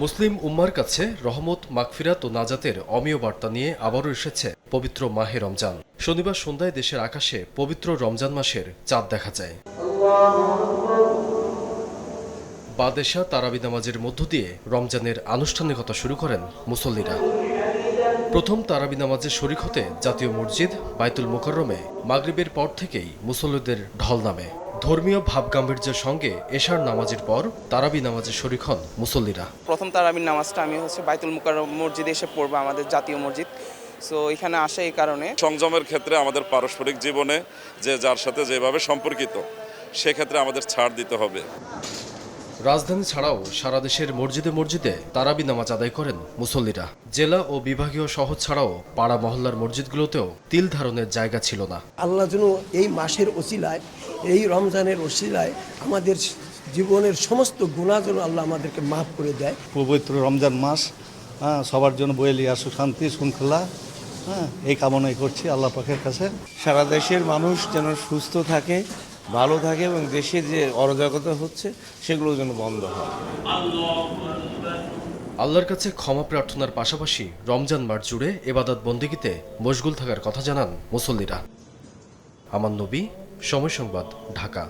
মুসলিম উম্মার কাছে রহমত, মাগফিরাত ও নাজাতের অমীয় বার্তা নিয়ে আবারও এসেছে পবিত্র মাহে রমজান। শনিবার সন্ধ্যায় দেশের আকাশে পবিত্র রমজান মাসের চাঁদ দেখা যায়। বাদেশা তারাবি নামাজের মধ্য দিয়ে রমজানের আনুষ্ঠানিকতা শুরু করেন মুসল্লিরা। প্রথম তারাবি নামাজে শরিক হতে জাতীয় মসজিদ বায়তুল মোকাররমে মাগরিবের পর থেকেই মুসল্লিদের ঢল নামে। ধর্মীয় ভাবগাম্ভীর্যের সঙ্গে এশার নামাজের পর তারাবি নামাজে শরিক হন মুসল্লিরা। প্রথম তারাবির নামাজটা আমি বায়তুল মোকাররম মসজিদে এসে পড়বো, আমাদের জাতীয় মসজিদ। সো এখানে আসা এই কারণে সংযমের ক্ষেত্রে আমাদের পারস্পরিক জীবনে যে যার সাথে যেভাবে সম্পর্কিত, সেক্ষেত্রে আমাদের ছাড় দিতে হবে। রাজধানী ছাড়াও সারা দেশের মসজিদে মসজিদে তারাবি নামাজ আদায় করেন মুসল্লিরা। জেলা ও বিভাগীয় শহর ছাড়াও পাড়া মহল্লার মসজিদগুলোতেও তিল ধারণের জায়গা ছিল না। আল্লাহ যেন এই মাসের ওসিলায়, এই রমজানের ওসিলায় আমাদের জীবনের সমস্ত গুনাহ যেন আল্লাহ আমাদেরকে মাফ করে দেয়। পবিত্র রমজান মাস সবার জন্য বয়ে নিয়ে আসুক শান্তি শৃঙ্খলা, এই কামনাই করছি আল্লাহ পাকের কাছে। সারা দেশের মানুষ যেন সুস্থ থাকে, ভালো থাকে এবং দেশে যে অরাজকতা হচ্ছে সেগুলো যেন বন্ধ হয়। আল্লাহর কাছে ক্ষমা প্রার্থনার পাশাপাশি রমজান মাস জুড়ে ইবাদত বন্দেগীতে মশগুল থাকার কথা জানান মুসল্লিরা। আমান নবী, সময় সংবাদ, ঢাকা।